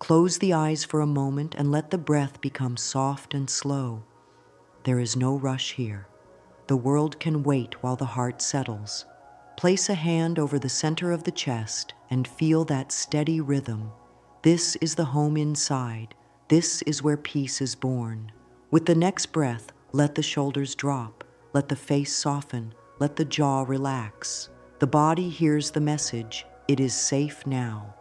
Close the eyes for a moment and let the breath become soft and slow. There is no rush here. The world can wait while the heart settles. Place a hand over the center of the chest and feel that steady rhythm. This is the home inside. This is where peace is born. With the next breath, let the shoulders drop. Let the face soften. Let the jaw relax. The body hears the message. It is safe now.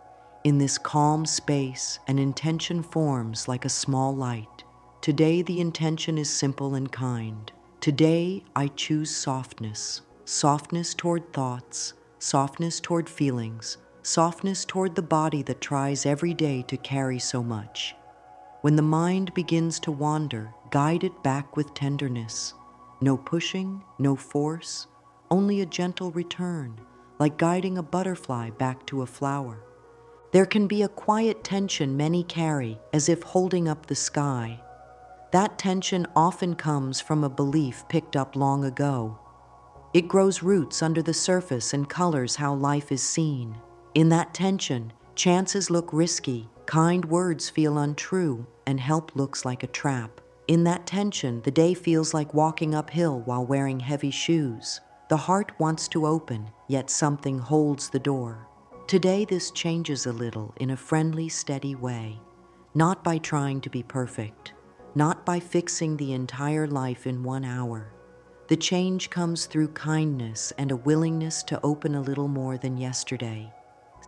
In this calm space, an intention forms like a small light. Today, the intention is simple and kind. Today, I choose softness. Softness toward thoughts, softness toward feelings, softness toward the body that tries every day to carry so much. When the mind begins to wander, guide it back with tenderness. No pushing, no force, only a gentle return, like guiding a butterfly back to a flower. There can be a quiet tension many carry, as if holding up the sky. That tension often comes from a belief picked up long ago. It grows roots under the surface and colors how life is seen. In that tension, chances look risky, kind words feel untrue, and help looks like a trap. In that tension, the day feels like walking uphill while wearing heavy shoes. The heart wants to open, yet something holds the door. Today, this changes a little in a friendly, steady way. Not by trying to be perfect, not by fixing the entire life in 1 hour. The change comes through kindness and a willingness to open a little more than yesterday.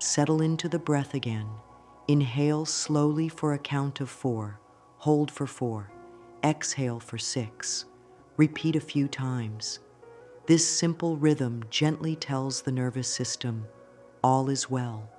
Settle into the breath again. Inhale slowly for a count of 4. Hold for 4. Exhale for 6. Repeat a few times. This simple rhythm gently tells the nervous system, all is well.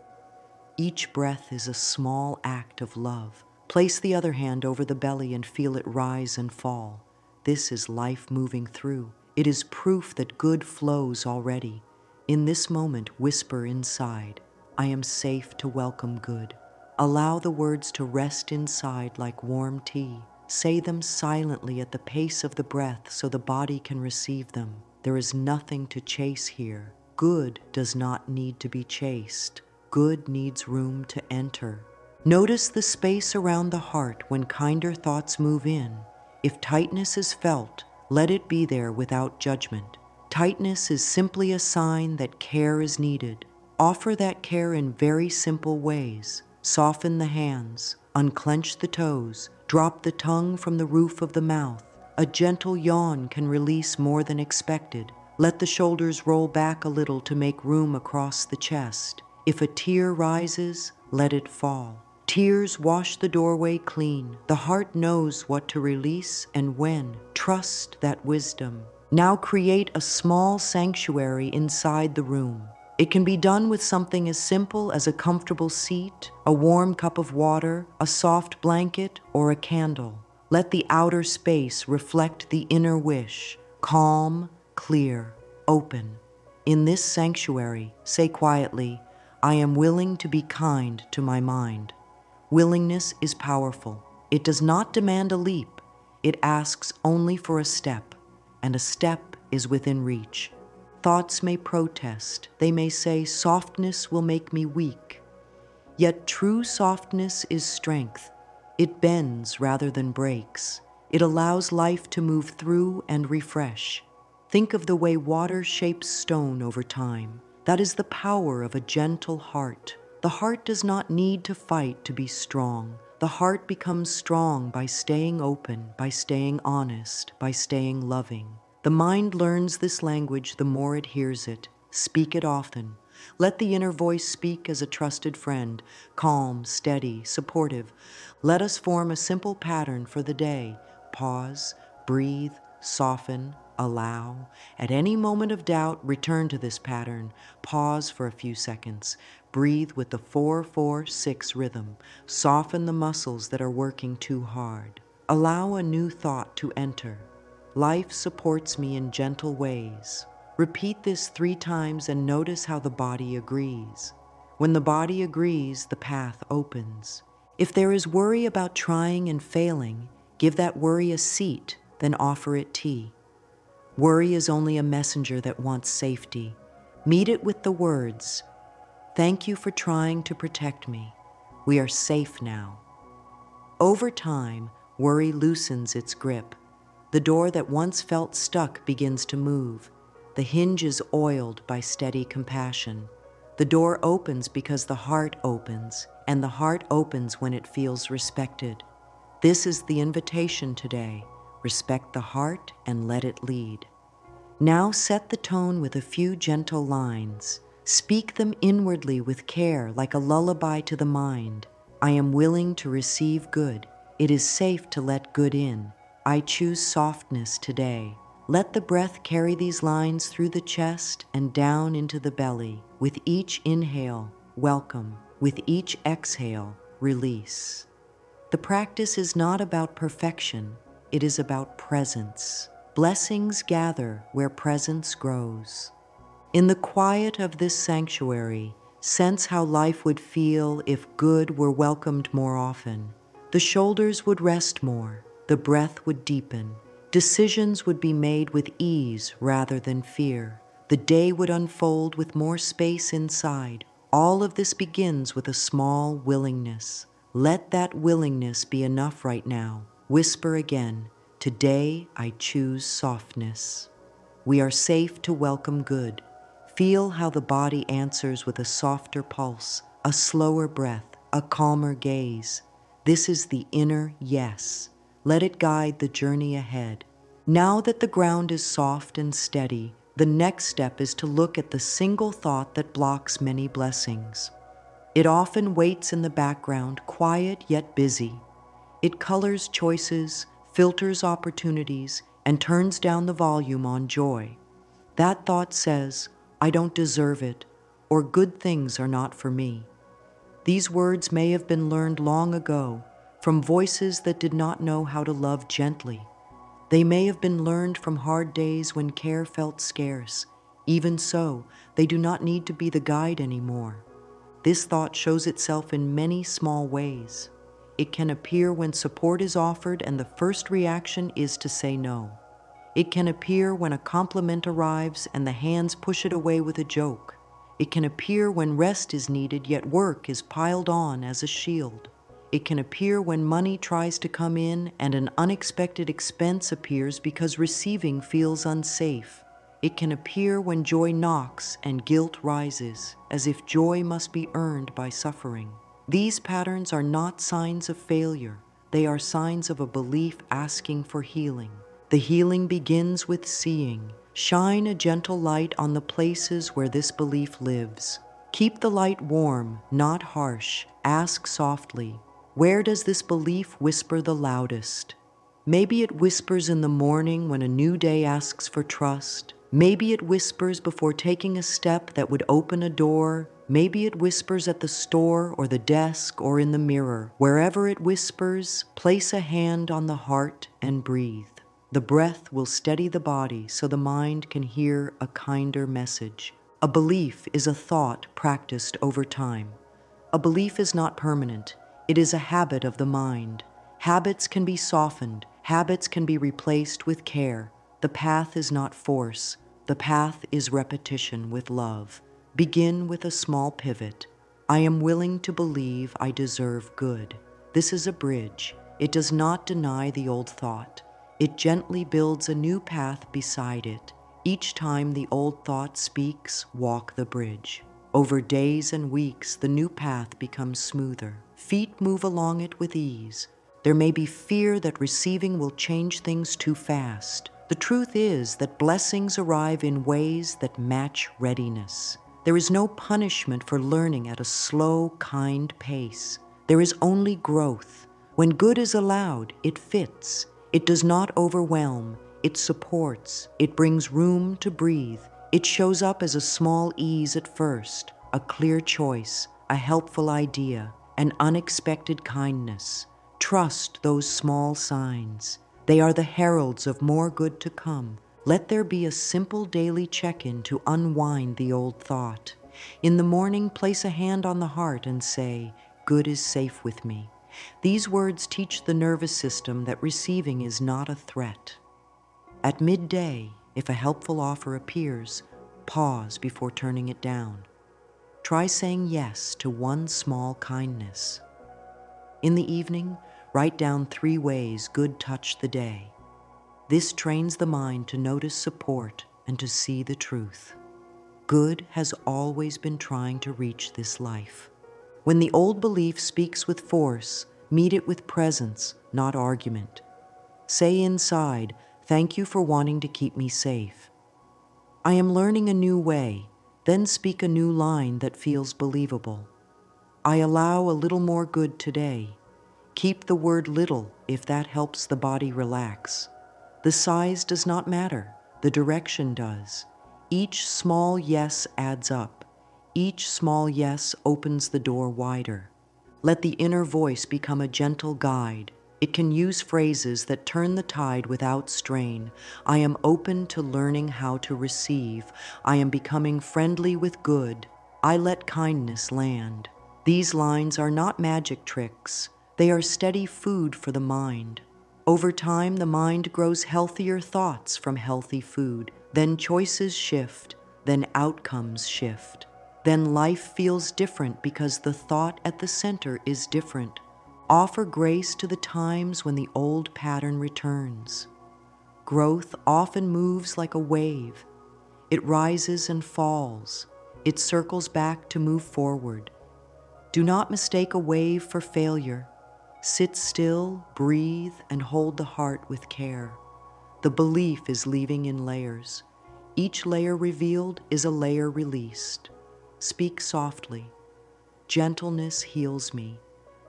Each breath is a small act of love. Place the other hand over the belly and feel it rise and fall. This is life moving through. It is proof that good flows already. In this moment, whisper inside, I am safe to welcome good. Allow the words to rest inside like warm tea. Say them silently at the pace of the breath so the body can receive them. There is nothing to chase here. Good does not need to be chased. Good needs room to enter. Notice the space around the heart when kinder thoughts move in. If tightness is felt, let it be there without judgment. Tightness is simply a sign that care is needed. Offer that care in very simple ways. Soften the hands, unclench the toes, drop the tongue from the roof of the mouth. A gentle yawn can release more than expected. Let the shoulders roll back a little to make room across the chest. If a tear rises, let it fall. Tears wash the doorway clean. The heart knows what to release and when. Trust that wisdom. Now create a small sanctuary inside the room. It can be done with something as simple as a comfortable seat, a warm cup of water, a soft blanket, or a candle. Let the outer space reflect the inner wish, calm, clear, open. In this sanctuary, say quietly, I am willing to be kind to my mind. Willingness is powerful. It does not demand a leap. It asks only for a step, and a step is within reach. Thoughts may protest. They may say, softness will make me weak. Yet true softness is strength. It bends rather than breaks. It allows life to move through and refresh. Think of the way water shapes stone over time. That is the power of a gentle heart. The heart does not need to fight to be strong. The heart becomes strong by staying open, by staying honest, by staying loving. The mind learns this language the more it hears it. Speak it often. Let the inner voice speak as a trusted friend, calm, steady, supportive. Let us form a simple pattern for the day. Pause, breathe, soften, allow. At any moment of doubt, return to this pattern. Pause for a few seconds. Breathe with the 4-4-6 rhythm. Soften the muscles that are working too hard. Allow a new thought to enter. Life supports me in gentle ways. Repeat this 3 times and notice how the body agrees. When the body agrees, the path opens. If there is worry about trying and failing, give that worry a seat, then offer it tea. Worry is only a messenger that wants safety. Meet it with the words, thank you for trying to protect me. We are safe now. Over time, worry loosens its grip. The door that once felt stuck begins to move. The hinge is oiled by steady compassion. The door opens because the heart opens, and the heart opens when it feels respected. This is the invitation today. Respect the heart and let it lead. Now set the tone with a few gentle lines. Speak them inwardly with care, like a lullaby to the mind. I am willing to receive good. It is safe to let good in. I choose softness today. Let the breath carry these lines through the chest and down into the belly. With each inhale, welcome. With each exhale, release. The practice is not about perfection, it is about presence. Blessings gather where presence grows. In the quiet of this sanctuary, sense how life would feel if good were welcomed more often. The shoulders would rest more, the breath would deepen, decisions would be made with ease rather than fear. The day would unfold with more space inside. All of this begins with a small willingness. Let that willingness be enough right now. Whisper again, today I choose softness. We are safe to welcome good. Feel how the body answers with a softer pulse, a slower breath, a calmer gaze. This is the inner yes. Let it guide the journey ahead. Now that the ground is soft and steady, the next step is to look at the single thought that blocks many blessings. It often waits in the background, quiet yet busy. It colors choices, filters opportunities, and turns down the volume on joy. That thought says, I don't deserve it, or good things are not for me. These words may have been learned long ago from voices that did not know how to love gently. They may have been learned from hard days when care felt scarce. Even so, they do not need to be the guide anymore. This thought shows itself in many small ways. It can appear when support is offered and the first reaction is to say no. It can appear when a compliment arrives and the hands push it away with a joke. It can appear when rest is needed yet work is piled on as a shield. It can appear when money tries to come in and an unexpected expense appears because receiving feels unsafe. It can appear when joy knocks and guilt rises, as if joy must be earned by suffering. These patterns are not signs of failure. They are signs of a belief asking for healing. The healing begins with seeing. Shine a gentle light on the places where this belief lives. Keep the light warm, not harsh. Ask softly, where does this belief whisper the loudest? Maybe it whispers in the morning when a new day asks for trust. Maybe it whispers before taking a step that would open a door. Maybe it whispers at the store or the desk or in the mirror. Wherever it whispers, place a hand on the heart and breathe. The breath will steady the body so the mind can hear a kinder message. A belief is a thought practiced over time. A belief is not permanent. It is a habit of the mind. Habits can be softened. Habits can be replaced with care. The path is not force. The path is repetition with love. Begin with a small pivot. I am willing to believe I deserve good. This is a bridge. It does not deny the old thought. It gently builds a new path beside it. Each time the old thought speaks, walk the bridge. Over days and weeks, the new path becomes smoother. Feet move along it with ease. There may be fear that receiving will change things too fast. The truth is that blessings arrive in ways that match readiness. There is no punishment for learning at a slow, kind pace. There is only growth. When good is allowed, it fits. It does not overwhelm. It supports. It brings room to breathe. It shows up as a small ease at first, a clear choice, a helpful idea, an unexpected kindness. Trust those small signs. They are the heralds of more good to come. Let there be a simple daily check-in to unwind the old thought. In the morning, place a hand on the heart and say, "Good is safe with me." These words teach the nervous system that receiving is not a threat. At midday, if a helpful offer appears, pause before turning it down. Try saying yes to one small kindness. In the evening, write down 3 ways good touched the day. This trains the mind to notice support and to see the truth. Good has always been trying to reach this life. When the old belief speaks with force, meet it with presence, not argument. Say inside, "Thank you for wanting to keep me safe. I am learning a new way," then speak a new line that feels believable. "I allow a little more good today." Keep the word little if that helps the body relax. The size does not matter, the direction does. Each small yes adds up. Each small yes opens the door wider. Let the inner voice become a gentle guide. It can use phrases that turn the tide without strain. I am open to learning how to receive. I am becoming friendly with good. I let kindness land. These lines are not magic tricks. They are steady food for the mind. Over time, the mind grows healthier thoughts from healthy food. Then choices shift. Then outcomes shift. Then life feels different because the thought at the center is different. Offer grace to the times when the old pattern returns. Growth often moves like a wave. It rises and falls. It circles back to move forward. Do not mistake a wave for failure. Sit still, breathe, and hold the heart with care. The belief is leaving in layers. Each layer revealed is a layer released. Speak softly. Gentleness heals me.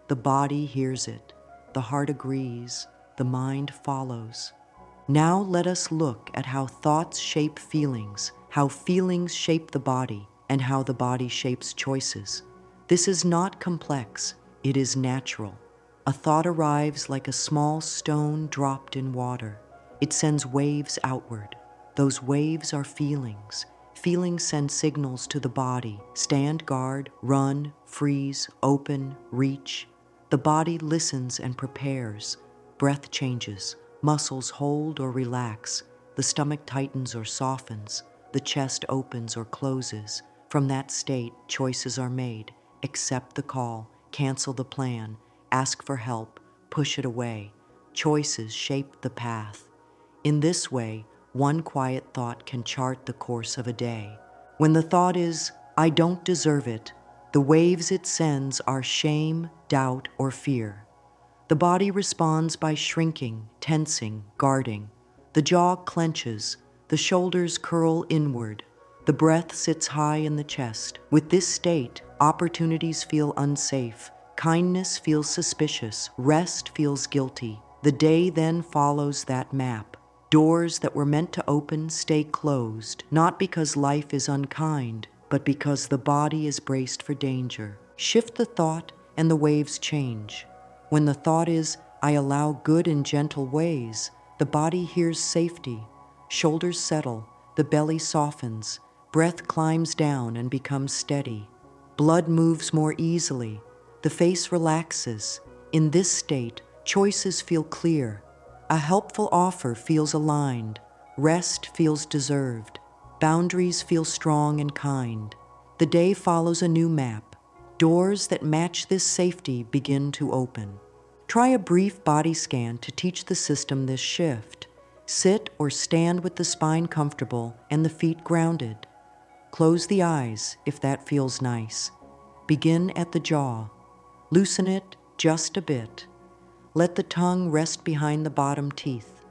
The body hears it. The heart agrees. The mind follows. Now let us look at how thoughts shape feelings, how feelings shape the body, and how the body shapes choices. This is not complex. It is natural. A thought arrives like a small stone dropped in water. It sends waves outward. Those waves are feelings. Feelings send signals to the body. Stand guard, run, freeze, open, reach. The body listens and prepares. Breath changes. Muscles hold or relax. The stomach tightens or softens. The chest opens or closes. From that state, choices are made. Accept the call. Cancel the plan. Ask for help. Push it away. Choices shape the path. In this way, one quiet thought can chart the course of a day. When the thought is, "I don't deserve it," the waves it sends are shame, doubt, or fear. The body responds by shrinking, tensing, guarding. The jaw clenches, the shoulders curl inward, the breath sits high in the chest. With this state, opportunities feel unsafe, kindness feels suspicious, rest feels guilty. The day then follows that map. Doors that were meant to open stay closed, not because life is unkind, but because the body is braced for danger. Shift the thought and the waves change. When the thought is, "I allow good in gentle ways," the body hears safety. Shoulders settle, the belly softens, breath climbs down and becomes steady. Blood moves more easily, the face relaxes. In this state, choices feel clear. A helpful offer feels aligned. Rest feels deserved. Boundaries feel strong and kind. The day follows a new map. Doors that match this safety begin to open. Try a brief body scan to teach the system this shift. Sit or stand with the spine comfortable and the feet grounded. Close the eyes if that feels nice. Begin at the jaw. Loosen it just a bit. Let the tongue rest behind the bottom teeth.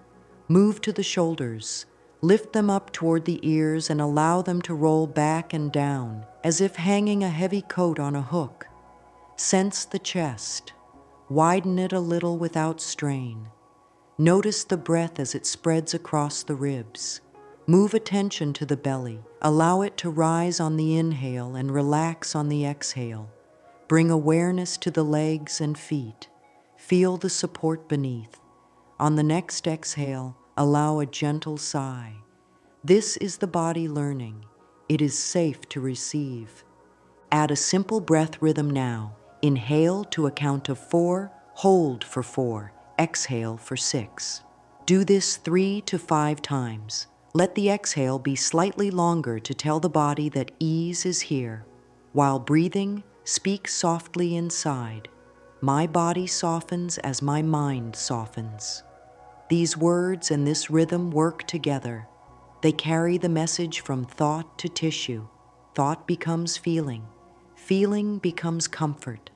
Move to the shoulders. Lift them up toward the ears and allow them to roll back and down, as if hanging a heavy coat on a hook. Sense the chest. Widen it a little without strain. Notice the breath as it spreads across the ribs. Move attention to the belly. Allow it to rise on the inhale and relax on the exhale. Bring awareness to the legs and feet. Feel the support beneath. On the next exhale, allow a gentle sigh. This is the body learning. It is safe to receive. Add a simple breath rhythm now. Inhale to a count of 4, hold for 4, exhale for 6. Do this 3 to 5 times. Let the exhale be slightly longer to tell the body that ease is here. While breathing, speak softly inside. My body softens as my mind softens. These words and this rhythm work together. They carry the message from thought to tissue. Thought becomes feeling. Feeling becomes comfort.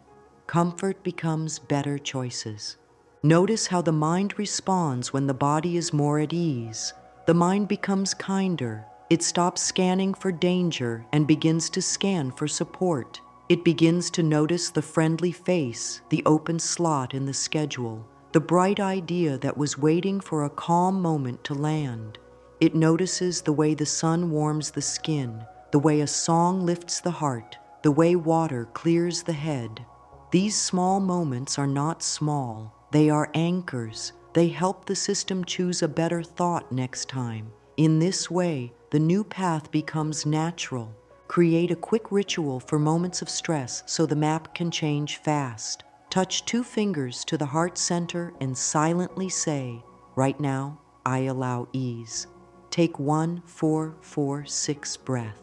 Comfort becomes better choices. Notice how the mind responds when the body is more at ease. The mind becomes kinder. It stops scanning for danger and begins to scan for support. It begins to notice the friendly face, the open slot in the schedule, the bright idea that was waiting for a calm moment to land. It notices the way the sun warms the skin, the way a song lifts the heart, the way water clears the head. These small moments are not small. They are anchors. They help the system choose a better thought next time. In this way, the new path becomes natural. Create a quick ritual for moments of stress so the map can change fast. Touch 2 fingers to the heart center and silently say, "Right now, I allow ease." Take 1, 4, 4, 6 breath.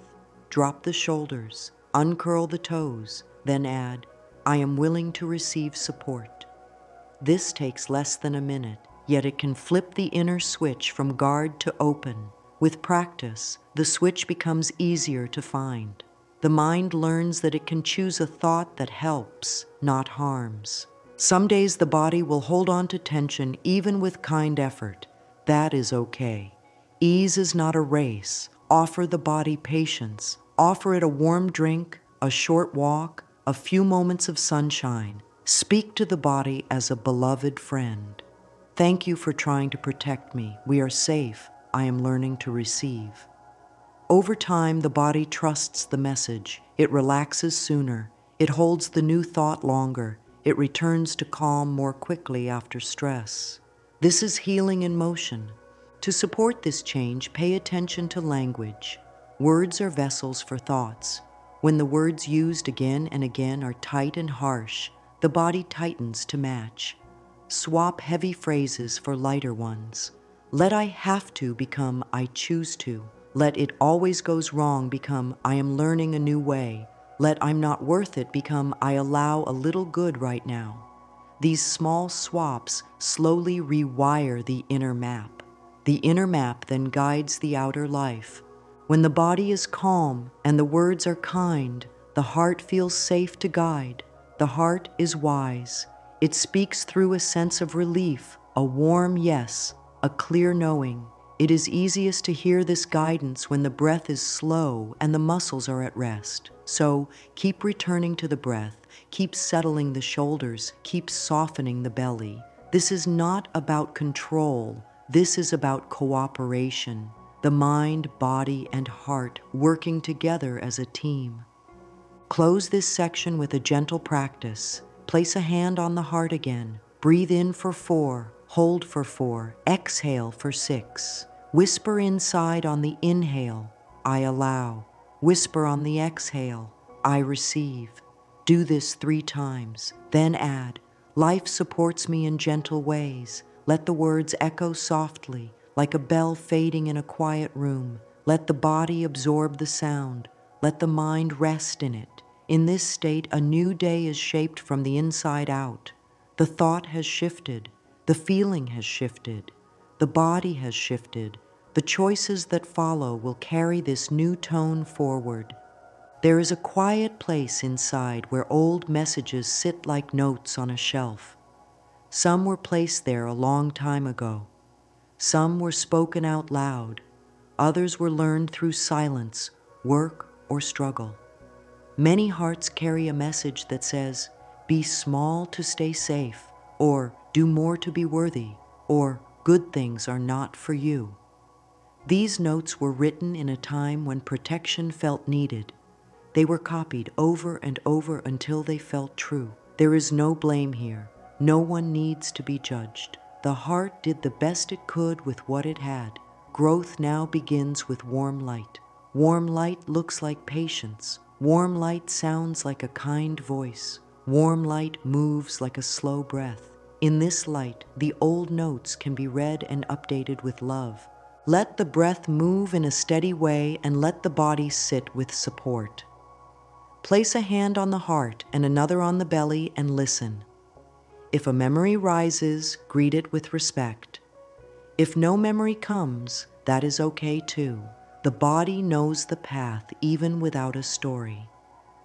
Drop the shoulders, uncurl the toes, then add, "I am willing to receive support." This takes less than a minute, yet it can flip the inner switch from guard to open. With practice, the switch becomes easier to find. The mind learns that it can choose a thought that helps, not harms. Some days the body will hold on to tension even with kind effort. That is okay. Ease is not a race. Offer the body patience. Offer it a warm drink, a short walk, a few moments of sunshine. Speak to the body as a beloved friend. Thank you for trying to protect me. We are safe. I am learning to receive. Over time, the body trusts the message. It relaxes sooner. It holds the new thought longer. It returns to calm more quickly after stress. This is healing in motion. To support this change, pay attention to language. Words are vessels for thoughts. When the words used again and again are tight and harsh, the body tightens to match. Swap heavy phrases for lighter ones. Let "I have to" become "I choose to." Let "it always goes wrong" become "I am learning a new way." Let "I'm not worth it" become "I allow a little good right now." These small swaps slowly rewire the inner map. The inner map then guides the outer life. When the body is calm and the words are kind, the heart feels safe to guide. The heart is wise. It speaks through a sense of relief, a warm yes, a clear knowing. It is easiest to hear this guidance when the breath is slow and the muscles are at rest. So keep returning to the breath, keep settling the shoulders, keep softening the belly. This is not about control. This is about cooperation. The mind, body, and heart working together as a team. Close this section with a gentle practice. Place a hand on the heart again. Breathe in for 4, hold for 4, exhale for 6. Whisper inside on the inhale, "I allow." Whisper on the exhale, "I receive." Do this 3 times, then add, "Life supports me in gentle ways." Let the words echo softly, like a bell fading in a quiet room. Let the body absorb the sound. Let the mind rest in it. In this state, a new day is shaped from the inside out. The thought has shifted. The feeling has shifted. The body has shifted. The choices that follow will carry this new tone forward. There is a quiet place inside where old messages sit like notes on a shelf. Some were placed there a long time ago. Some were spoken out loud. Others were learned through silence, work, or struggle. Many hearts carry a message that says, "Be small to stay safe," or "Do more to be worthy," or "Good things are not for you." These notes were written in a time when protection felt needed. They were copied over and over until they felt true. There is no blame here. No one needs to be judged. The heart did the best it could with what it had. Growth now begins with warm light. Warm light looks like patience. Warm light sounds like a kind voice. Warm light moves like a slow breath. In this light, the old notes can be read and updated with love. Let the breath move in a steady way and let the body sit with support. Place a hand on the heart and another on the belly and listen. If a memory rises, greet it with respect. If no memory comes, that is okay too. The body knows the path even without a story.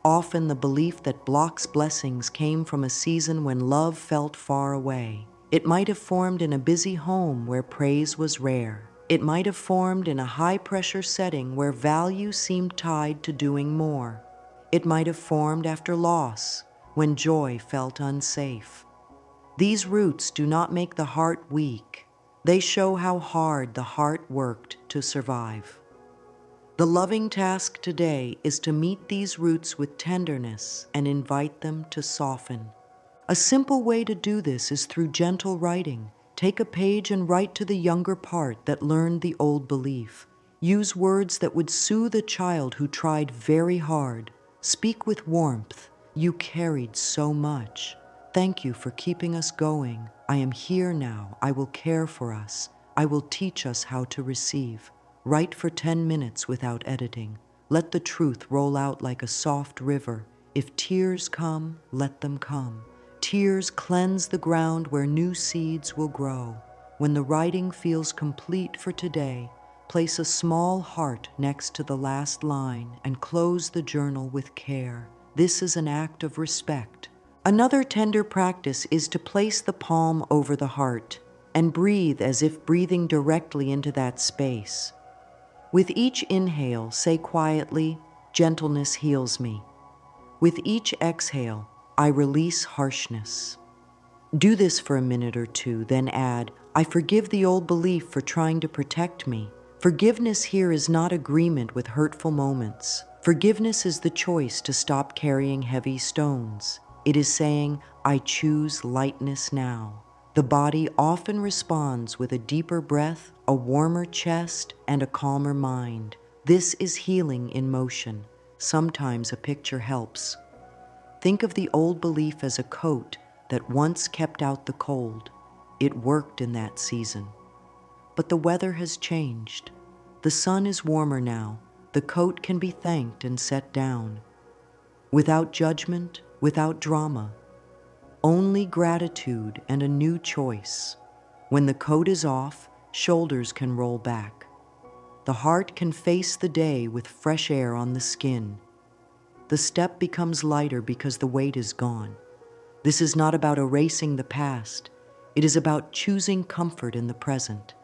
Often the belief that blocks blessings came from a season when love felt far away. It might have formed in a busy home where praise was rare. It might have formed in a high-pressure setting where value seemed tied to doing more. It might have formed after loss, when joy felt unsafe. These roots do not make the heart weak. They show how hard the heart worked to survive. The loving task today is to meet these roots with tenderness and invite them to soften. A simple way to do this is through gentle writing. Take a page and write to the younger part that learned the old belief. Use words that would soothe a child who tried very hard. Speak with warmth. You carried so much. Thank you for keeping us going. I am here now. I will care for us. I will teach us how to receive. Write for 10 minutes without editing. Let the truth roll out like a soft river. If tears come, let them come. Tears cleanse the ground where new seeds will grow. When the writing feels complete for today, place a small heart next to the last line and close the journal with care. This is an act of respect. Another tender practice is to place the palm over the heart and breathe as if breathing directly into that space. With each inhale, say quietly, "Gentleness heals me." With each exhale, "I release harshness." Do this for a minute or two, then add, "I forgive the old belief for trying to protect me." Forgiveness here is not agreement with hurtful moments. Forgiveness is the choice to stop carrying heavy stones. It is saying, "I choose lightness now." The body often responds with a deeper breath, a warmer chest, and a calmer mind. This is healing in motion. Sometimes a picture helps. Think of the old belief as a coat that once kept out the cold. It worked in that season. But the weather has changed. The sun is warmer now. The coat can be thanked and set down. Without judgment, without drama. Only gratitude and a new choice. When the coat is off, shoulders can roll back. The heart can face the day with fresh air on the skin. The step becomes lighter because the weight is gone. This is not about erasing the past. It is about choosing comfort in the present.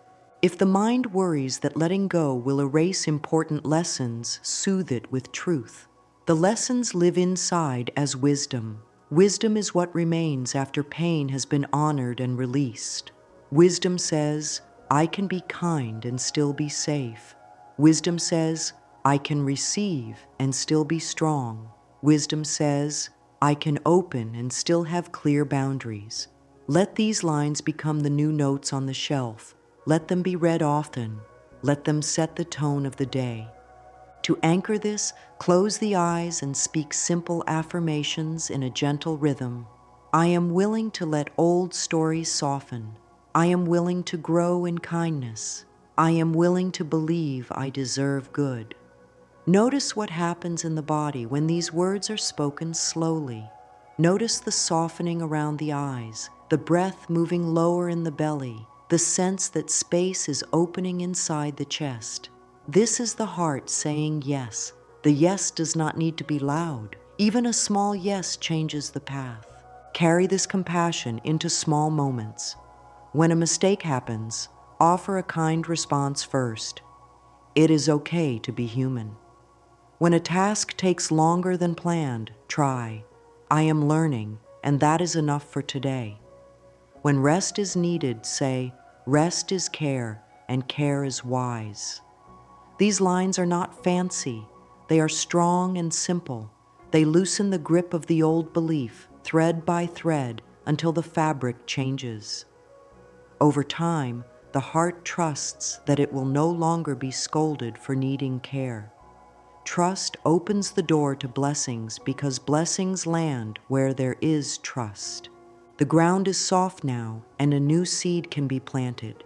If the mind worries that letting go will erase important lessons, soothe it with truth. The lessons live inside as wisdom. Wisdom is what remains after pain has been honored and released. Wisdom says, "I can be kind and still be safe." Wisdom says, "I can receive and still be strong." Wisdom says, "I can open and still have clear boundaries." Let these lines become the new notes on the shelf. Let them be read often. Let them set the tone of the day. To anchor this, close the eyes and speak simple affirmations in a gentle rhythm. I am willing to let old stories soften. I am willing to grow in kindness. I am willing to believe I deserve good. Notice what happens in the body when these words are spoken slowly. Notice the softening around the eyes, the breath moving lower in the belly, the sense that space is opening inside the chest. This is the heart saying yes. The yes does not need to be loud. Even a small yes changes the path. Carry this compassion into small moments. When a mistake happens, offer a kind response first. It is okay to be human. When a task takes longer than planned, try. I am learning, and that is enough for today. When rest is needed, say, rest is care, and care is wise. These lines are not fancy. They are strong and simple. They loosen the grip of the old belief, thread by thread, until the fabric changes. Over time, the heart trusts that it will no longer be scolded for needing care. Trust opens the door to blessings because blessings land where there is trust. The ground is soft now, and a new seed can be planted.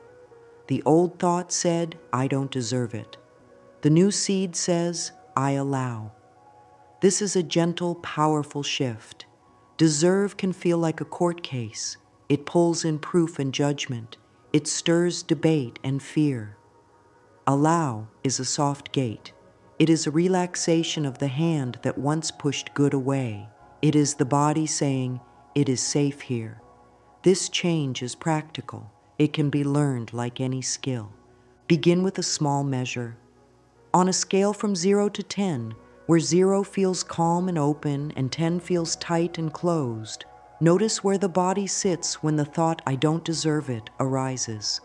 The old thought said, "I don't deserve it." The new seed says, "I allow." This is a gentle, powerful shift. Deserve can feel like a court case. It pulls in proof and judgment. It stirs debate and fear. Allow is a soft gate. It is a relaxation of the hand that once pushed good away. It is the body saying, "It is safe here." This change is practical. It can be learned like any skill. Begin with a small measure. On a scale from 0 to 10, where 0 feels calm and open and 10 feels tight and closed, notice where the body sits when the thought, "I don't deserve it," arises.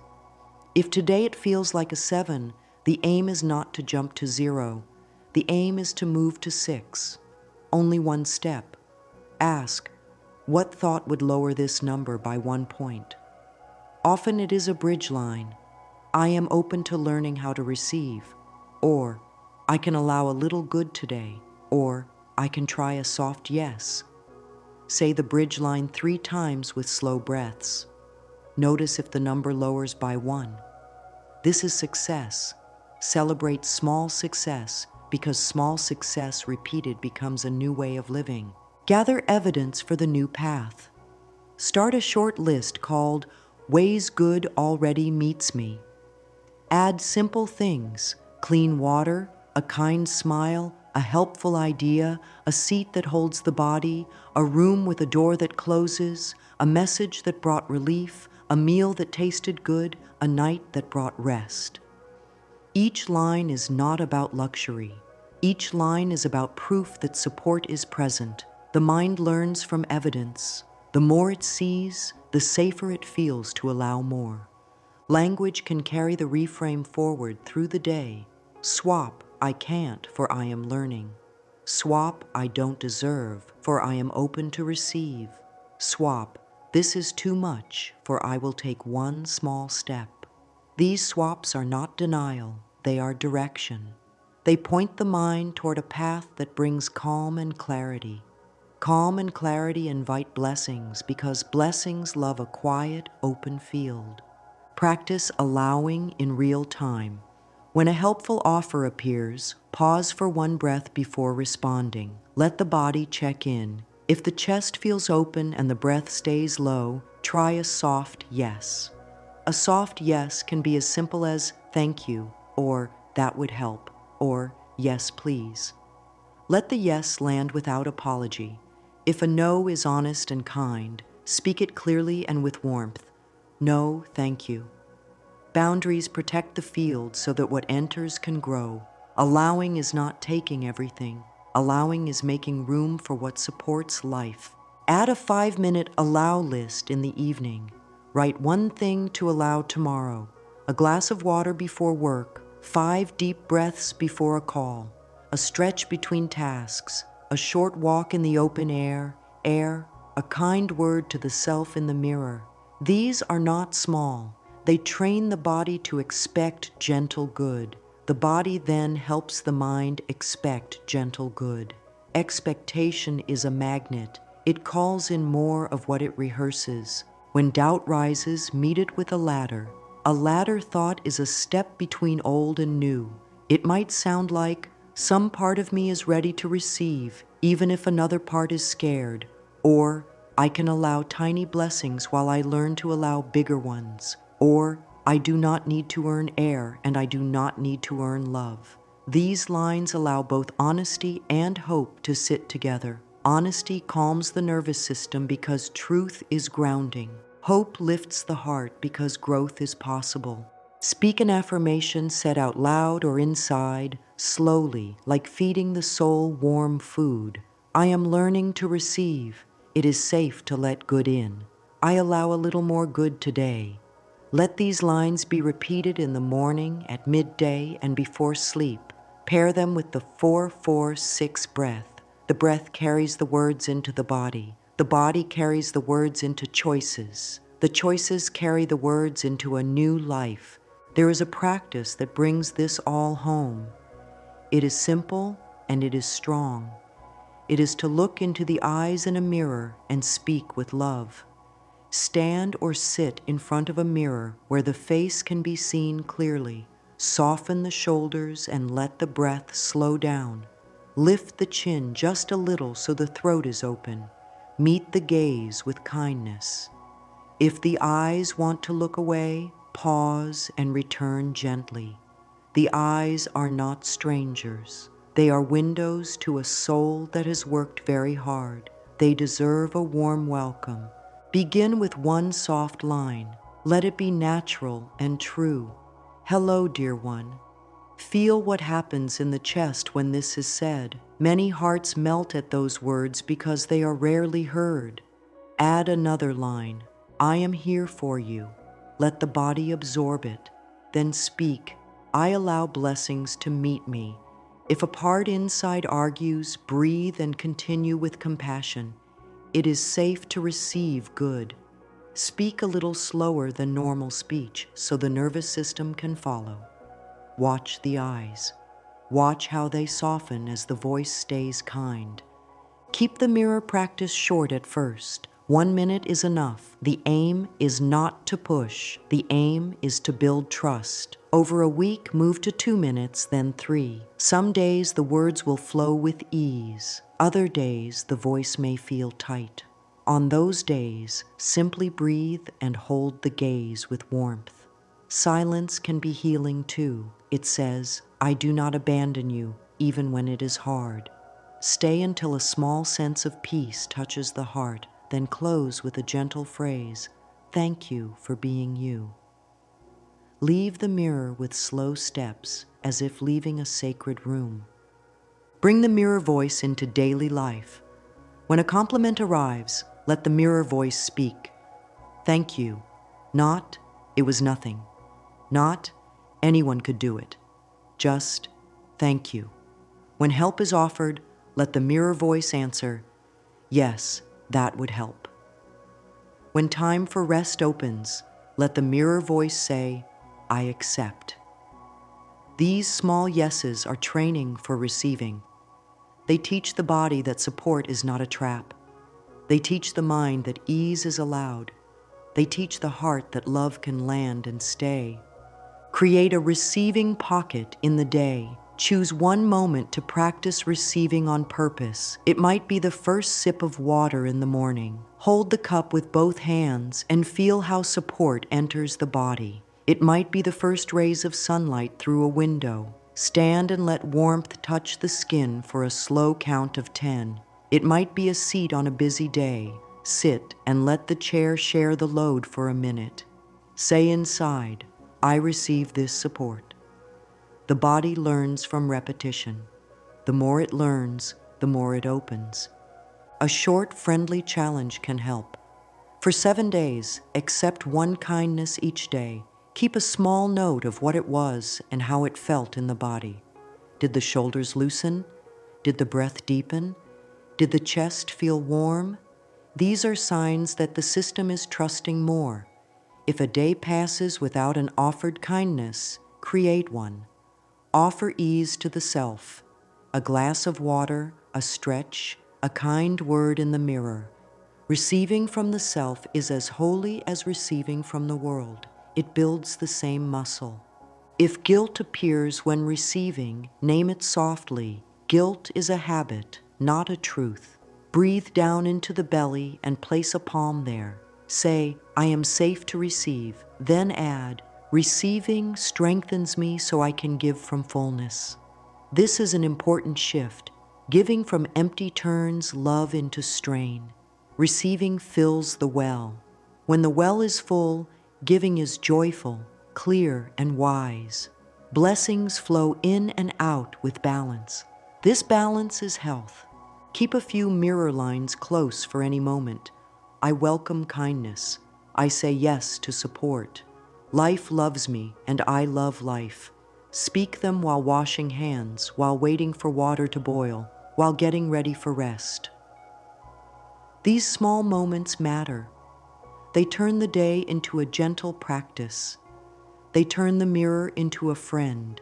If today it feels like a 7, the aim is not to jump to 0. The aim is to move to 6. Only one step. Ask, what thought would lower this number by 1 point? Often it is a bridge line. I am open to learning how to receive. Or, I can allow a little good today. Or, I can try a soft yes. Say the bridge line 3 times with slow breaths. Notice if the number lowers by 1. This is success. Celebrate small success, because small success repeated becomes a new way of living. Gather evidence for the new path. Start a short list called "Ways Good Already Meets Me." Add simple things: clean water, a kind smile, a helpful idea, a seat that holds the body, a room with a door that closes, a message that brought relief, a meal that tasted good, a night that brought rest. Each line is not about luxury. Each line is about proof that support is present. The mind learns from evidence. The more it sees, the safer it feels to allow more. Language can carry the reframe forward through the day. Swap, "I can't," for "I am learning." Swap, "I don't deserve," for "I am open to receive." Swap, "This is too much," for "I will take one small step." These swaps are not denial, they are direction. They point the mind toward a path that brings calm and clarity. Calm and clarity invite blessings because blessings love a quiet, open field. Practice allowing in real time. When a helpful offer appears, pause for 1 breath before responding. Let the body check in. If the chest feels open and the breath stays low, try a soft yes. A soft yes can be as simple as "thank you," or "that would help," or "yes, please." Let the yes land without apology. If a no is honest and kind, speak it clearly and with warmth. "No, thank you." Boundaries protect the field so that what enters can grow. Allowing is not taking everything. Allowing is making room for what supports life. Add a 5-minute allow list in the evening. Write 1 thing to allow tomorrow: a glass of water before work, 5 deep breaths before a call, a stretch between tasks, a short walk in the open air, a kind word to the self in the mirror. These are not small. They train the body to expect gentle good. The body then helps the mind expect gentle good. Expectation is a magnet. It calls in more of what it rehearses. When doubt rises, meet it with a ladder. A ladder thought is a step between old and new. It might sound like, "Some part of me is ready to receive, even if another part is scared," or "I can allow tiny blessings while I learn to allow bigger ones," or "I do not need to earn air and I do not need to earn love." These lines allow both honesty and hope to sit together. Honesty calms the nervous system because truth is grounding. Hope lifts the heart because growth is possible. Speak an affirmation said out loud or inside, slowly, like feeding the soul warm food. I am learning to receive. It is safe to let good in. I allow a little more good today. Let these lines be repeated in the morning, at midday, and before sleep. Pair them with the 4-4-6 breath. The breath carries the words into the body. The body carries the words into choices. The choices carry the words into a new life. There is a practice that brings this all home. It is simple and it is strong. It is to look into the eyes in a mirror and speak with love. Stand or sit in front of a mirror where the face can be seen clearly. Soften the shoulders and let the breath slow down. Lift the chin just a little so the throat is open. Meet the gaze with kindness. If the eyes want to look away, pause and return gently. The eyes are not strangers. They are windows to a soul that has worked very hard. They deserve a warm welcome. Begin with one soft line. Let it be natural and true. Hello, dear one. Feel what happens in the chest when this is said. Many hearts melt at those words because they are rarely heard. Add another line. I am here for you. Let the body absorb it. Then speak. I allow blessings to meet me. If a part inside argues, breathe and continue with compassion. It is safe to receive good. Speak a little slower than normal speech so the nervous system can follow. Watch the eyes. Watch how they soften as the voice stays kind. Keep the mirror practice short at first. 1 minute is enough. The aim is not to push. The aim is to build trust. Over a week, move to 2 minutes, then 3. Some days the words will flow with ease. Other days the voice may feel tight. On those days, simply breathe and hold the gaze with warmth. Silence can be healing too. It says, I do not abandon you, even when it is hard. Stay until a small sense of peace touches the heart, then close with a gentle phrase, thank you for being you. Leave the mirror with slow steps, as if leaving a sacred room. Bring the mirror voice into daily life. When a compliment arrives, let the mirror voice speak. Thank you. Not, it was nothing. Not, anyone could do it. Just, thank you. When help is offered, let the mirror voice answer, yes, that would help. When time for rest opens, let the mirror voice say, I accept. These small yeses are training for receiving. They teach the body that support is not a trap. They teach the mind that ease is allowed. They teach the heart that love can land and stay. Create a receiving pocket in the day. Choose one moment to practice receiving on purpose. It might be the first sip of water in the morning. Hold the cup with both hands and feel how support enters the body. It might be the first rays of sunlight through a window. Stand and let warmth touch the skin for a slow count of 10. It might be a seat on a busy day. Sit and let the chair share the load for a minute. Say inside, I receive this support. The body learns from repetition. The more it learns, the more it opens. A short, friendly challenge can help. For 7 days, accept one kindness each day. Keep a small note of what it was and how it felt in the body. Did the shoulders loosen? Did the breath deepen? Did the chest feel warm? These are signs that the system is trusting more. If a day passes without an offered kindness, create one. Offer ease to the self. A glass of water, a stretch, a kind word in the mirror. Receiving from the self is as holy as receiving from the world. It builds the same muscle. If guilt appears when receiving, name it softly. Guilt is a habit, not a truth. Breathe down into the belly and place a palm there. Say, I am safe to receive. Then add, receiving strengthens me so I can give from fullness. This is an important shift. Giving from empty turns love into strain. Receiving fills the well. When the well is full, giving is joyful, clear, and wise. Blessings flow in and out with balance. This balance is health. Keep a few mirror lines close for any moment. I welcome kindness. I say yes to support. Life loves me, and I love life. Speak them while washing hands, while waiting for water to boil, while getting ready for rest. These small moments matter. They turn the day into a gentle practice. They turn the mirror into a friend.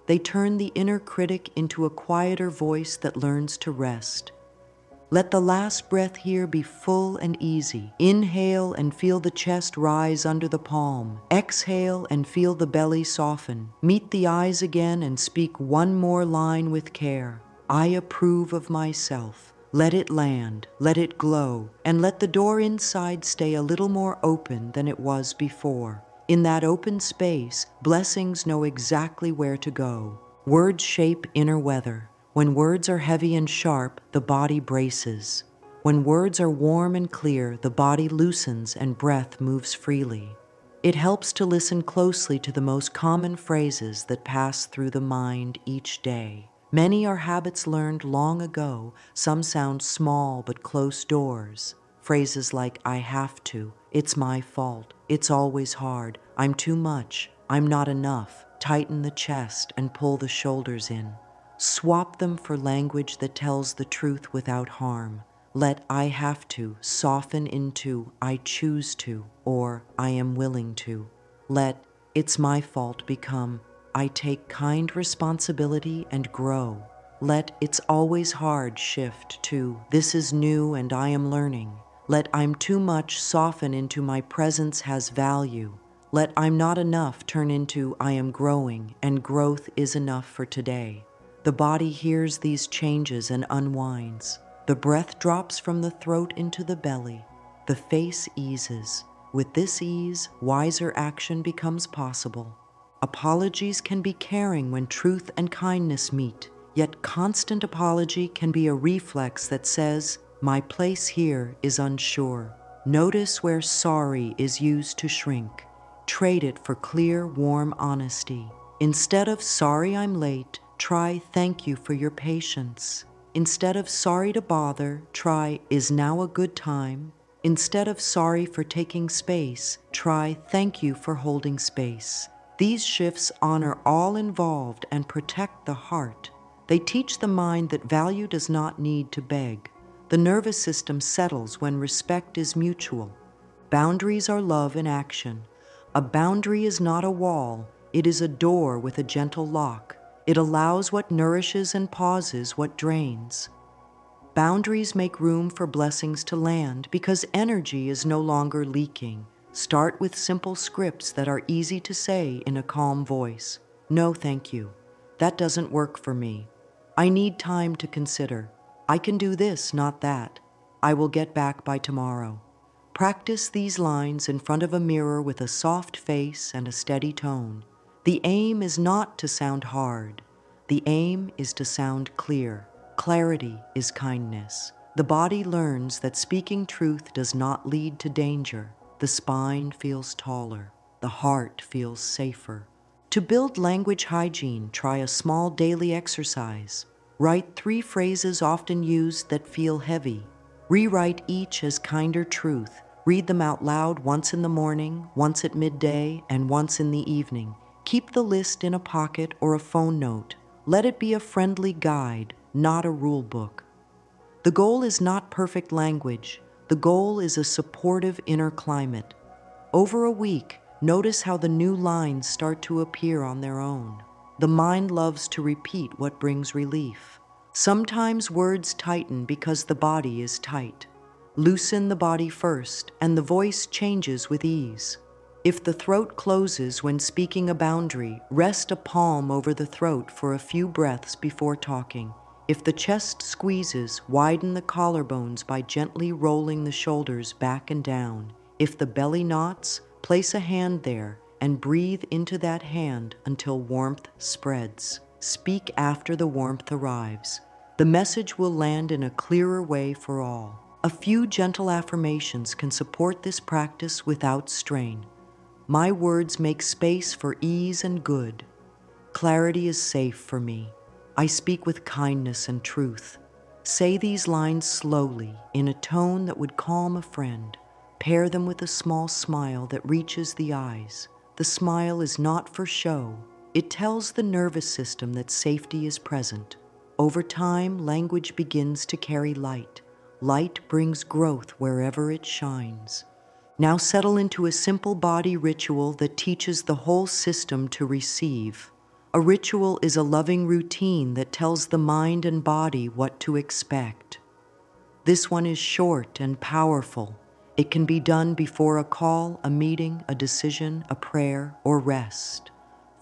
They turn the inner critic into a quieter voice that learns to rest. Let the last breath here be full and easy. Inhale and feel the chest rise under the palm. Exhale and feel the belly soften. Meet the eyes again and speak one more line with care. I approve of myself. Let it land, let it glow, and let the door inside stay a little more open than it was before. In that open space, blessings know exactly where to go. Words shape inner weather. When words are heavy and sharp, the body braces. When words are warm and clear, the body loosens and breath moves freely. It helps to listen closely to the most common phrases that pass through the mind each day. Many are habits learned long ago. Some sound small but close doors. Phrases like, I have to, it's my fault, it's always hard, I'm too much, I'm not enough, tighten the chest and pull the shoulders in. Swap them for language that tells the truth without harm. Let I have to soften into I choose to or I am willing to. Let it's my fault become I take kind responsibility and grow. Let it's always hard shift to this is new and I am learning. Let I'm too much soften into my presence has value. Let I'm not enough turn into I am growing and growth is enough for today. The body hears these changes and unwinds. The breath drops from the throat into the belly. The face eases. With this ease, wiser action becomes possible. Apologies can be caring when truth and kindness meet, yet constant apology can be a reflex that says, my place here is unsure. Notice where sorry is used to shrink. Trade it for clear, warm honesty. Instead of sorry I'm late, try thank you for your patience. Instead of sorry to bother, try is now a good time. Instead of sorry for taking space, try thank you for holding space. These shifts honor all involved and protect the heart. They teach the mind that value does not need to beg. The nervous system settles when respect is mutual. Boundaries are love in action. A boundary is not a wall, it is a door with a gentle lock. It allows what nourishes and pauses what drains. Boundaries make room for blessings to land because energy is no longer leaking. Start with simple scripts that are easy to say in a calm voice. No, thank you. That doesn't work for me. I need time to consider. I can do this, not that. I will get back by tomorrow. Practice these lines in front of a mirror with a soft face and a steady tone. The aim is not to sound hard. The aim is to sound clear. Clarity is kindness. The body learns that speaking truth does not lead to danger. The spine feels taller. The heart feels safer. To build language hygiene, try a small daily exercise. Write 3 phrases often used that feel heavy. Rewrite each as kinder truth. Read them out loud once in the morning, once at midday, and once in the evening. Keep the list in a pocket or a phone note. Let it be a friendly guide, not a rule book. The goal is not perfect language. The goal is a supportive inner climate. Over a week, notice how the new lines start to appear on their own. The mind loves to repeat what brings relief. Sometimes words tighten because the body is tight. Loosen the body first, and the voice changes with ease. If the throat closes when speaking a boundary, rest a palm over the throat for a few breaths before talking. If the chest squeezes, widen the collarbones by gently rolling the shoulders back and down. If the belly knots, place a hand there and breathe into that hand until warmth spreads. Speak after the warmth arrives. The message will land in a clearer way for all. A few gentle affirmations can support this practice without strain. My words make space for ease and good. Clarity is safe for me. I speak with kindness and truth. Say these lines slowly, in a tone that would calm a friend. Pair them with a small smile that reaches the eyes. The smile is not for show. It tells the nervous system that safety is present. Over time, language begins to carry light. Light brings growth wherever it shines. Now settle into a simple body ritual that teaches the whole system to receive. A ritual is a loving routine that tells the mind and body what to expect. This one is short and powerful. It can be done before a call, a meeting, a decision, a prayer, or rest.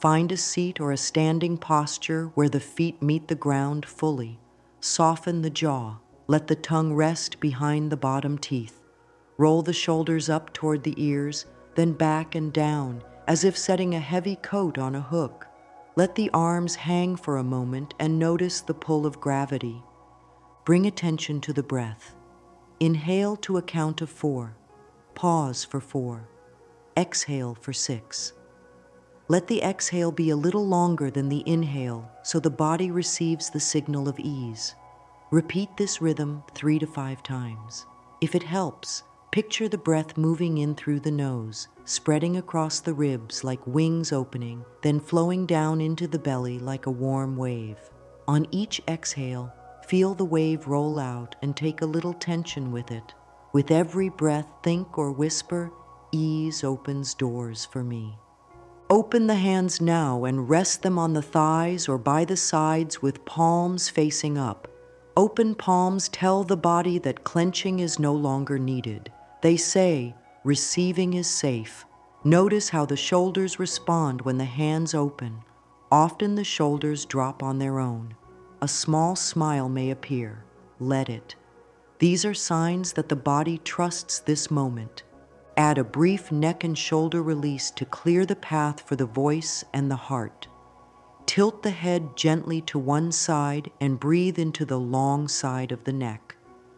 Find a seat or a standing posture where the feet meet the ground fully. Soften the jaw. Let the tongue rest behind the bottom teeth. Roll the shoulders up toward the ears, then back and down, as if setting a heavy coat on a hook. Let the arms hang for a moment and notice the pull of gravity. Bring attention to the breath. Inhale to a count of 4. Pause for 4. Exhale for 6. Let the exhale be a little longer than the inhale so the body receives the signal of ease. Repeat this rhythm 3 to 5 times. If it helps, picture the breath moving in through the nose, spreading across the ribs like wings opening, then flowing down into the belly like a warm wave. On each exhale, feel the wave roll out and take a little tension with it. With every breath, think or whisper, "Ease opens doors for me." Open the hands now and rest them on the thighs or by the sides with palms facing up. Open palms tell the body that clenching is no longer needed. They say, receiving is safe. Notice how the shoulders respond when the hands open. Often the shoulders drop on their own. A small smile may appear. Let it. These are signs that the body trusts this moment. Add a brief neck and shoulder release to clear the path for the voice and the heart. Tilt the head gently to one side and breathe into the long side of the neck.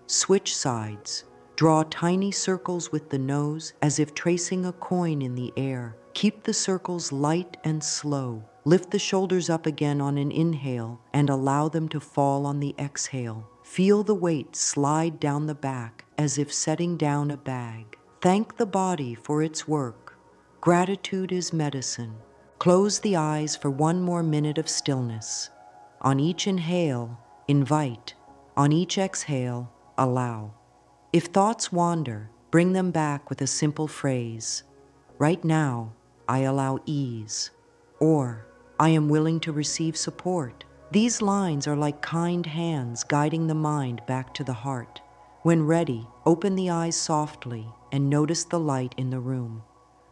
Switch sides. Draw tiny circles with the nose as if tracing a coin in the air. Keep the circles light and slow. Lift the shoulders up again on an inhale and allow them to fall on the exhale. Feel the weight slide down the back as if setting down a bag. Thank the body for its work. Gratitude is medicine. Close the eyes for one more minute of stillness. On each inhale, invite. On each exhale, allow. If thoughts wander, bring them back with a simple phrase. Right now, I allow ease. Or, I am willing to receive support. These lines are like kind hands guiding the mind back to the heart. When ready, open the eyes softly and notice the light in the room.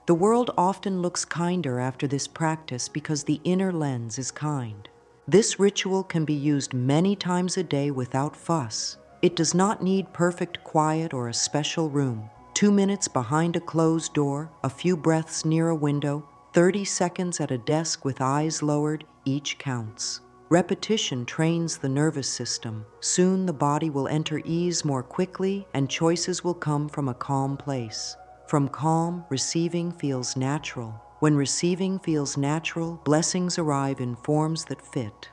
The world often looks kinder after this practice because the inner lens is kind. This ritual can be used many times a day without fuss. It does not need perfect quiet or a special room. 2 minutes behind a closed door, a few breaths near a window, 30 seconds at a desk with eyes lowered, each counts. Repetition trains the nervous system. Soon the body will enter ease more quickly and choices will come from a calm place. From calm, receiving feels natural. When receiving feels natural, blessings arrive in forms that fit.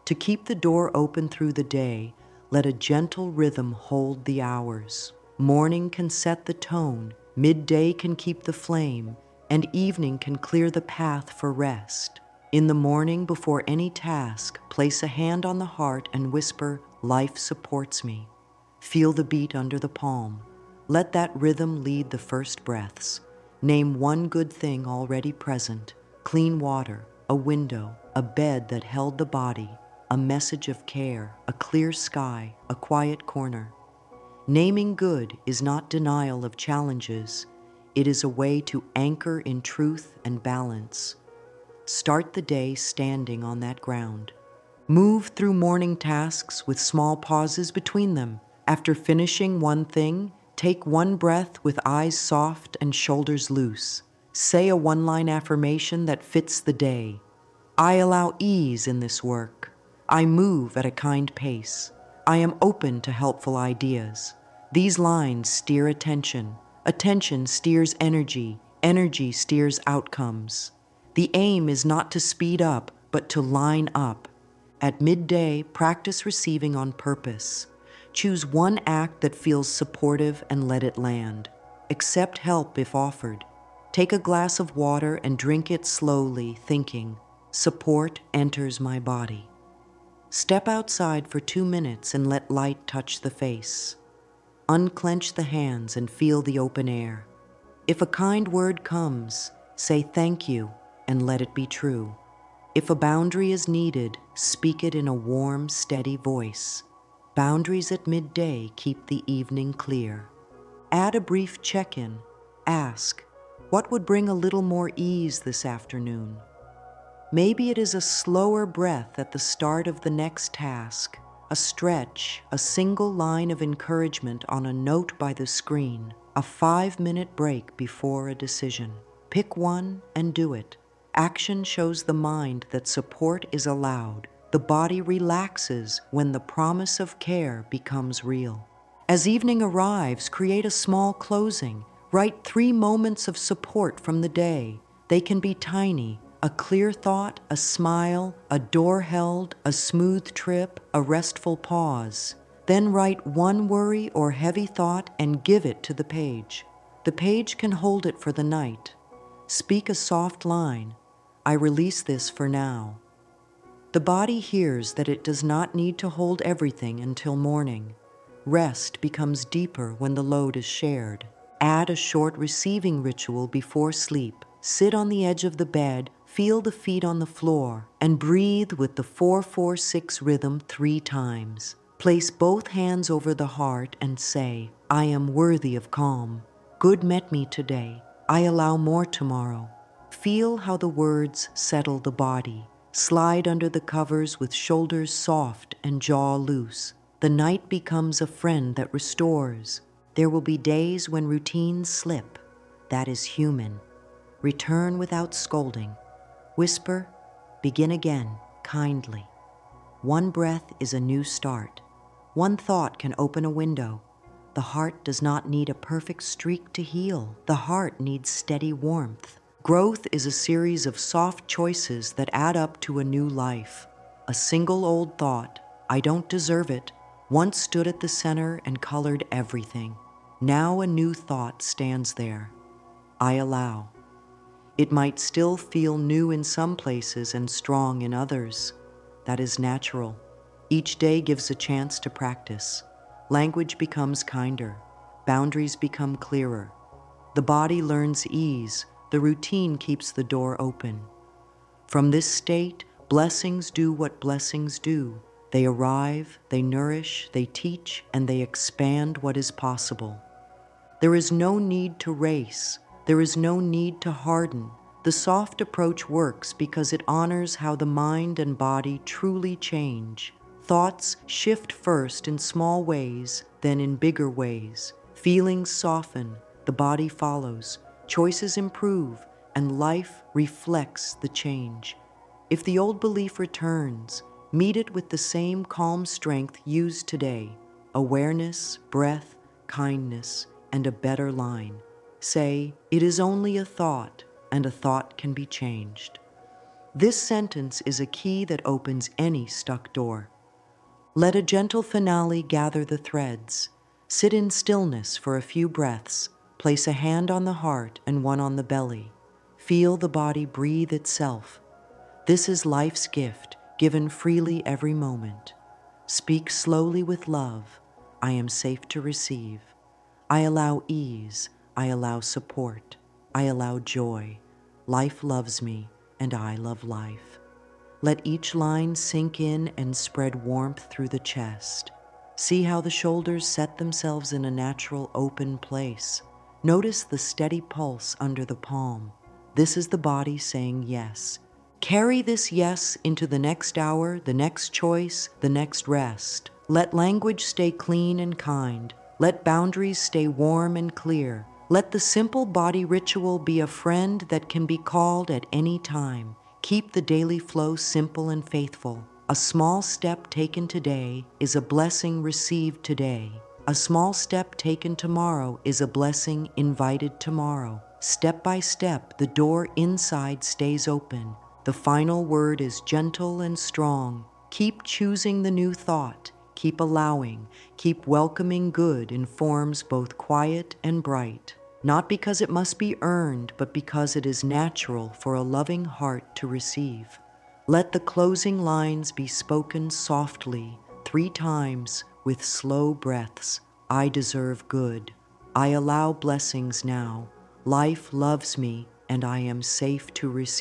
To keep the door open through the day, let a gentle rhythm hold the hours. Morning can set the tone, midday can keep the flame, and evening can clear the path for rest. In the morning, before any task, place a hand on the heart and whisper, "Life supports me." Feel the beat under the palm. Let that rhythm lead the first breaths. Name one good thing already present: clean water, a window, a bed that held the body, a message of care, a clear sky, a quiet corner. Naming good is not denial of challenges. It is a way to anchor in truth and balance. Start the day standing on that ground. Move through morning tasks with small pauses between them. After finishing one thing, take one breath with eyes soft and shoulders loose. Say a one-line affirmation that fits the day. I allow ease in this work. I move at a kind pace. I am open to helpful ideas. These lines steer attention. Attention steers energy. Energy steers outcomes. The aim is not to speed up, but to line up. At midday, practice receiving on purpose. Choose one act that feels supportive and let it land. Accept help if offered. Take a glass of water and drink it slowly, thinking, support enters my body. Step outside for 2 minutes and let light touch the face. Unclench the hands and feel the open air. If a kind word comes, say thank you and let it be true. If a boundary is needed, speak it in a warm, steady voice. Boundaries at midday keep the evening clear. Add a brief check-in. Ask, what would bring a little more ease this afternoon? Maybe it is a slower breath at the start of the next task, a stretch, a single line of encouragement on a note by the screen, a 5-minute break before a decision. Pick one and do it. Action shows the mind that support is allowed. The body relaxes when the promise of care becomes real. As evening arrives, create a small closing. Write 3 moments of support from the day. They can be tiny: a clear thought, a smile, a door held, a smooth trip, a restful pause. Then write one worry or heavy thought and give it to the page. The page can hold it for the night. Speak a soft line: I release this for now. The body hears that it does not need to hold everything until morning. Rest becomes deeper when the load is shared. Add a short receiving ritual before sleep. Sit on the edge of the bed, feel the feet on the floor, and breathe with the 4-4-6 rhythm 3 times. Place both hands over the heart and say, I am worthy of calm. Good met me today. I allow more tomorrow. Feel how the words settle the body. Slide under the covers with shoulders soft and jaw loose. The night becomes a friend that restores. There will be days when routines slip. That is human. Return without scolding. Whisper, begin again, kindly. One breath is a new start. One thought can open a window. The heart does not need a perfect streak to heal. The heart needs steady warmth. Growth is a series of soft choices that add up to a new life. A single old thought, I don't deserve it, once stood at the center and colored everything. Now a new thought stands there. I allow. It might still feel new in some places and strong in others. That is natural. Each day gives a chance to practice. Language becomes kinder. Boundaries become clearer. The body learns ease. The routine keeps the door open. From this state, blessings do what blessings do. They arrive, they nourish, they teach, and they expand what is possible. There is no need to race. There is no need to harden. The soft approach works because it honors how the mind and body truly change. Thoughts shift first in small ways, then in bigger ways. Feelings soften, the body follows. Choices improve, and life reflects the change. If the old belief returns, meet it with the same calm strength used today. Awareness, breath, kindness, and a better line. Say, it is only a thought, and a thought can be changed. This sentence is a key that opens any stuck door. Let a gentle finale gather the threads. Sit in stillness for a few breaths. Place a hand on the heart and one on the belly. Feel the body breathe itself. This is life's gift, given freely every moment. Speak slowly with love. I am safe to receive. I allow ease. I allow support. I allow joy. Life loves me, and I love life. Let each line sink in and spread warmth through the chest. See how the shoulders set themselves in a natural open place. Notice the steady pulse under the palm. This is the body saying yes. Carry this yes into the next hour, the next choice, the next rest. Let language stay clean and kind. Let boundaries stay warm and clear. Let the simple body ritual be a friend that can be called at any time. Keep the daily flow simple and faithful. A small step taken today is a blessing received today. A small step taken tomorrow is a blessing invited tomorrow. Step by step, the door inside stays open. The final word is gentle and strong. Keep choosing the new thought. Keep allowing. Keep welcoming good in forms both quiet and bright. Not because it must be earned, but because it is natural for a loving heart to receive. Let the closing lines be spoken softly, 3 times, with slow breaths. I deserve good. I allow blessings now. Life loves me, and I am safe to receive.